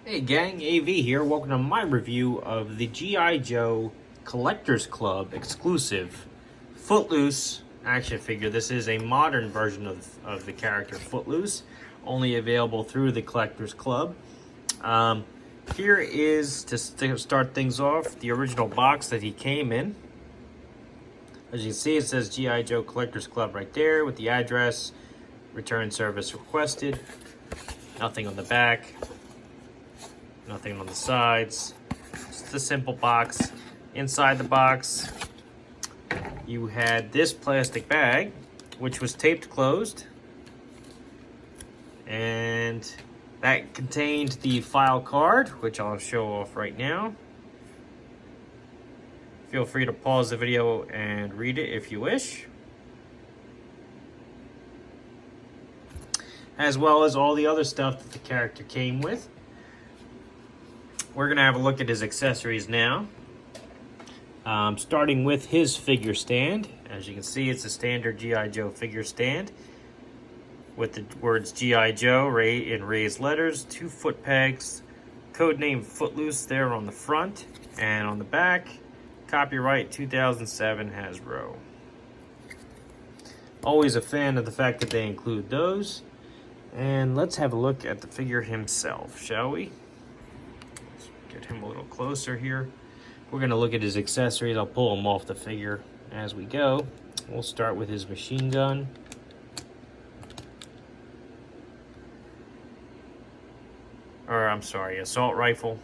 Hey gang, AV here. Welcome to my review of the G.I. Joe Collectors Club exclusive Footloose action figure. This is a modern version of the character Footloose, only available through the Collectors Club. Here is, to start things off, the original box that he came in. As you can see, it says G.I. Joe Collectors Club right there with the address, return service requested, nothing on the back. Nothing on the sides. Just a simple box. Inside the box, you had this plastic bag, which was taped closed. And that contained the file card, which I'll show off right now. Feel free to pause the video and read it if you wish. As well as all the other stuff that the character came with. We're going to have a look at his accessories now. Starting with his figure stand. As you can see, it's a standard G.I. Joe figure stand with the words G.I. Joe in raised letters, 2 foot pegs, codename Footloose there on the front, and on the back, copyright 2007 Hasbro. Always a fan of the fact that they include those. And let's have a look at the figure himself, shall we? Get him a little closer here. We're going to look at his accessories. I'll pull them off the figure as we go. We'll start with his machine gun. Or, I'm sorry, assault rifle.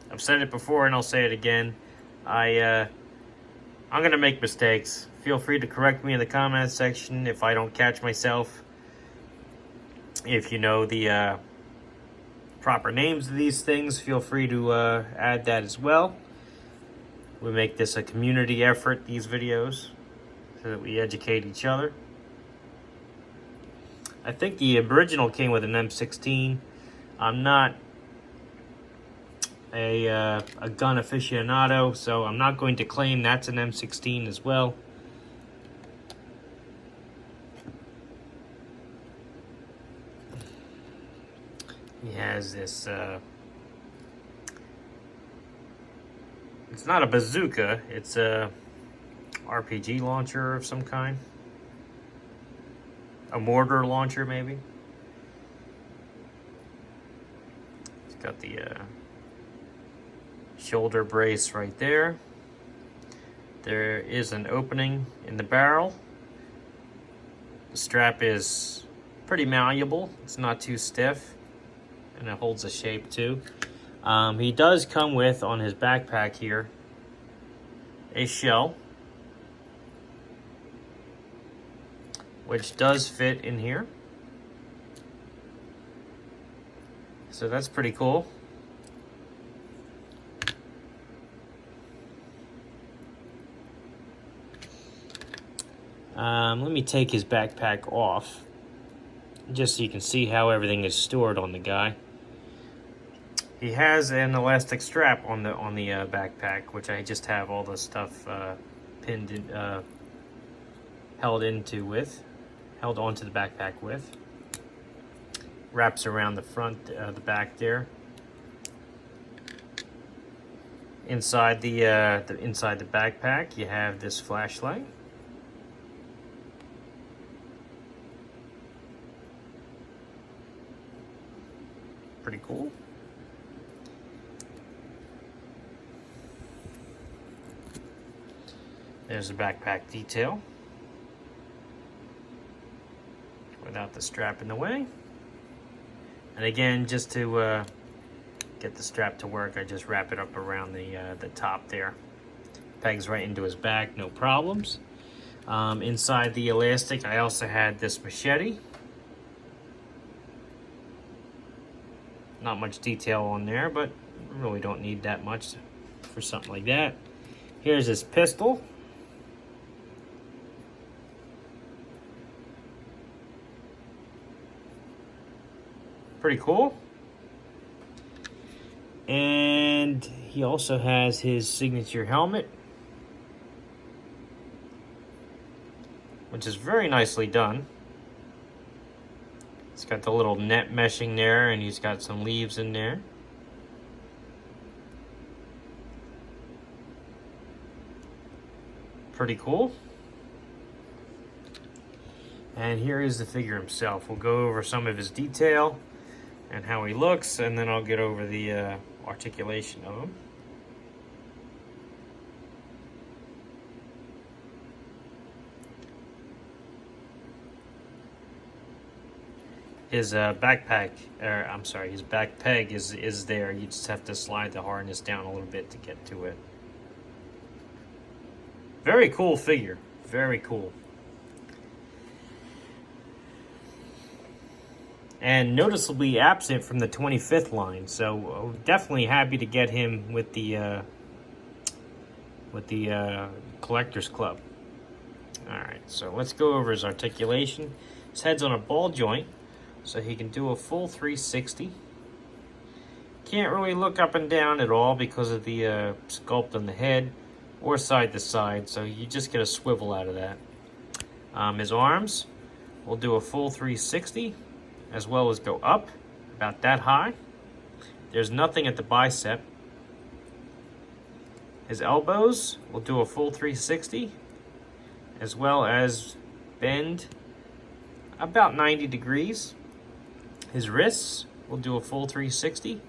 I've said it before and I'll say it again. I'm going to make mistakes. Feel free to correct me in the comments section if I don't catch myself. If you know the proper names of these things, feel free to add that as well. We make this a community effort, these videos, so that we educate each other. I think the original came with an M16. I'm not a gun aficionado, so I'm not going to claim that's an M16 as well. He has this, it's not a bazooka, it's a RPG launcher of some kind. A mortar launcher, maybe. It's got the shoulder brace right there. There is an opening in the barrel. The strap is pretty malleable, it's not too stiff. And it holds a shape too. He does come with, on his backpack here, a shell, which does fit in here. So that's pretty cool. Let me take his backpack off, just so you can see how everything is stored on the guy. He has an elastic strap on the backpack, which I just have all the stuff pinned in, held onto the backpack with. Wraps around the front, the back there. Inside the backpack, you have this flashlight. Pretty cool. There's the backpack detail without the strap in the way. And again, just to get the strap to work, I just wrap it up around the top there. Pegs right into his back, no problems. Inside the elastic, I also had this machete. Not much detail on there, but really don't need that much for something like that. Here's his pistol. Pretty cool. And he also has his signature helmet, which is very nicely done. It's got the little net meshing there, and he's got some leaves in there. Pretty cool. And here is the figure himself. We'll go over some of his detail and how he looks, and then I'll get over the articulation of him. His backpack, I'm sorry, his back peg is there. You just have to slide the harness down a little bit to get to it. Very cool figure. Very cool. And noticeably absent from the 25th line, so definitely happy to get him with the Collectors Club. Alright, so let's go over his articulation. His head's on a ball joint, so he can do a full 360. Can't really look up and down at all because of the sculpt on the head, or side to side, so you just get a swivel out of that. His arms will do a full 360, as well as go up about that high. There's nothing at the bicep. His elbows will do a full 360, as well as bend about 90 degrees. His wrists will do a full 360,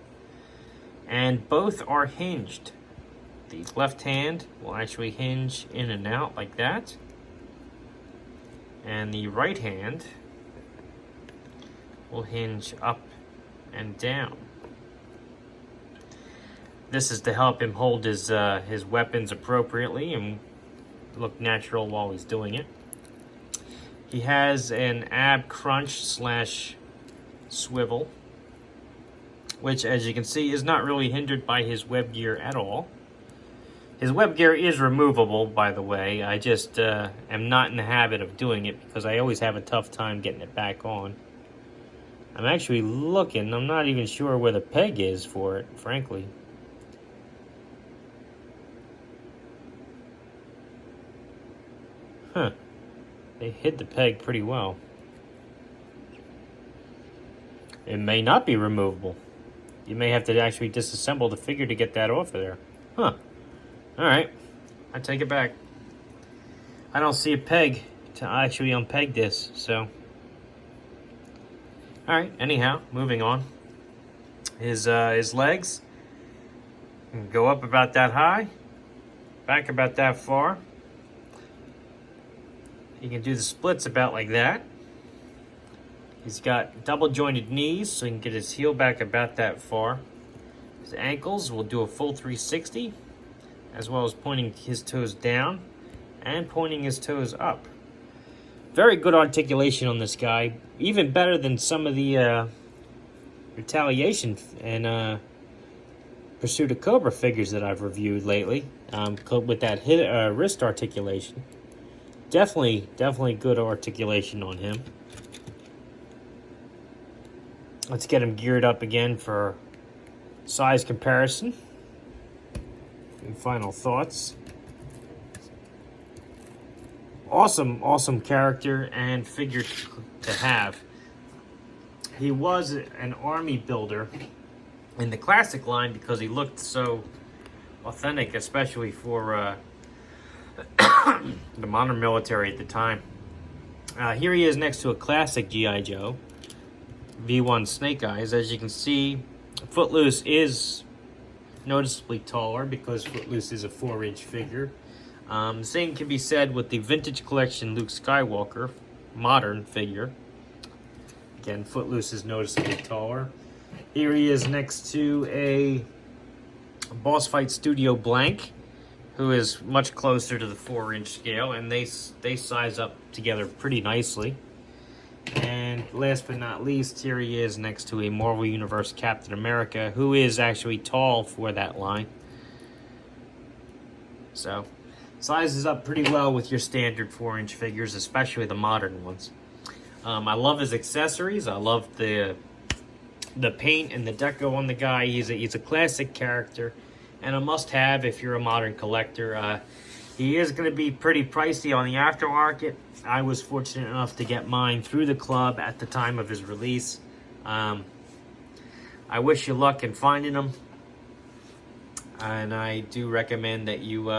and both are hinged. The left hand will actually hinge in and out like that, and the right hand will hinge up and down. This is to help him hold his weapons appropriately and look natural while he's doing it. He has an ab crunch slash swivel, which, as you can see, is not really hindered by his web gear at all. His web gear is removable, by the way. I just am not in the habit of doing it because I always have a tough time getting it back on. I'm actually looking. I'm not even sure where the peg is for it, frankly. Huh. They hid the peg pretty well. It may not be removable. You may have to actually disassemble the figure to get that off of there. Huh. Alright. I take it back. I don't see a peg to actually unpeg this, so... Alright, anyhow, moving on. His legs can go up about that high, back about that far. He can do the splits about like that. He's got double jointed knees, so he can get his heel back about that far. His ankles will do a full 360, as well as pointing his toes down and pointing his toes up. Very good articulation on this guy. Even better than some of the Retaliation and Pursuit of Cobra figures that I've reviewed lately. With that wrist articulation. Definitely good articulation on him. Let's get him geared up again for size comparison. And final thoughts. Awesome character and figure to have. He was an army builder in the classic line because he looked so authentic, especially for the modern military at the time. Here he is next to a classic G.I. Joe, V1 Snake Eyes. As you can see, Footloose is noticeably taller because Footloose is a 4-inch figure. Same can be said with the Vintage Collection Luke Skywalker modern figure. Again, Footloose is noticeably taller. Here he is next to a Boss Fight Studio Blank, who is much closer to the 4-inch scale, and they size up together pretty nicely. And last but not least, here he is next to a Marvel Universe Captain America, who is actually tall for that line. So, sizes up pretty well with your standard 4-inch figures, especially the modern ones. I love his accessories. I love the paint and the deco on the guy. He's a classic character and a must-have if you're a modern collector. He is going to be pretty pricey on the aftermarket. I was fortunate enough to get mine through the club at the time of his release. I wish you luck in finding them. And I do recommend that you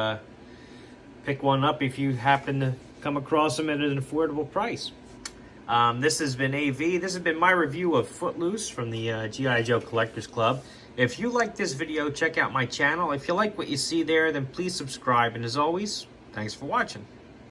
pick one up if you happen to come across them at an affordable price. This has been AV. This has been my review of Footloose from the G.I. Joe Collectors Club. If you like this video, check out my channel. If you like what you see there, then please subscribe. And as always, thanks for watching.